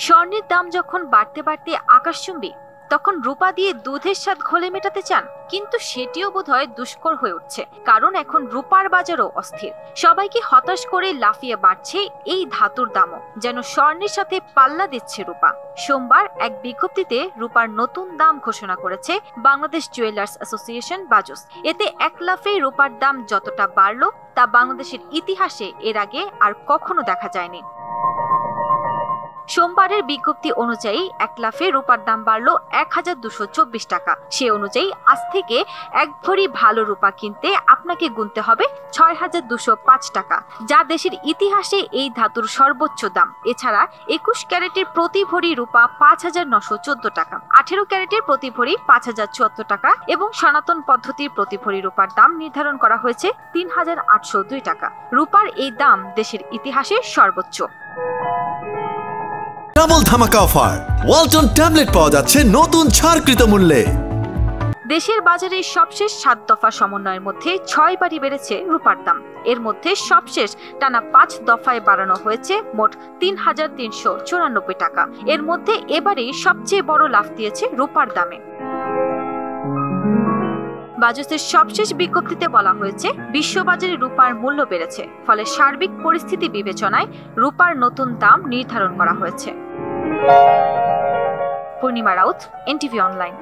স্বর্ণের দাম যখন বাড়তে বাড়তে আকাশচুম্বী, তখন রূপা দিয়ে দুধের স্বাদ ঘোলে মেটাতে চান, কিন্তু সেটিও বোধহয় দুষ্কর হয়ে উঠছে, কারণ এখন রূপার বাজারও অস্থির। সবাইকে হতাশ করে লাফিয়ে বাড়ছে এই ধাতুর দামও, যেন স্বর্ণের সাথে পাল্লা দিচ্ছে রূপা। সোমবার এক বিজ্ঞপ্তিতে রূপার নতুন দাম ঘোষণা করেছে বাংলাদেশ জুয়েলার্স অ্যাসোসিয়েশন বাজুস। এতে এক লাফে রূপার দাম যতটা বাড়লো তা বাংলাদেশের ইতিহাসে এর আগে আর কখনো দেখা যায়নি। সোমবারের বিজ্ঞপ্তি অনুযায়ী এক লাফে রূপার দাম বাড়ল 1224 টাকা। সে অনুযায়ী আজ থেকে এক ভরি ভালো রূপা কিনতে আপনাকে গুনতে হবে 6205 টাকা, যা দেশের ইতিহাসে এই ধাতুর সর্বোচ্চ দাম। এছাড়া 21 ক্যারেটের প্রতি ভরি রূপা 5914 টাকা, 18 ক্যারেটের প্রতি ভরি 5074 টাকা এবং সনাতন পদ্ধতির প্রতি ভরি রূপার দাম নির্ধারণ করা হয়েছে 3802 টাকা। রূপার এই দাম দেশের ইতিহাসে সর্বোচ্চ। ডাবল ধামাকা অফার, ওয়ালটন ট্যাবলেট পাওয়া যাচ্ছে নতুন ছাড়কৃত মূল্যে। দেশের বাজারে সবশেষ 7 দফা সমন্বয়ের মধ্যে 6 বারই বেড়েছে রূপার দাম। এর মধ্যে সবশেষ টানা 5 দফায় বাড়ানো হয়েছে মোট 3394 টাকা। এর মধ্যে এবারেই সবচেয়ে বড় লাফ দিয়েছে রূপার দামে। বাজুসের সবশেষ বিজ্ঞপ্তিতে বলা হয়েছে, বিশ্ববাজারে রূপার মূল্য বেড়েছে, ফলে সার্বিক পরিস্থিতি বিবেচনায় রূপার নতুন দাম নির্ধারণ করা হয়েছে। পূর্ণিমা রাউত, এনটিভি অনলাইন।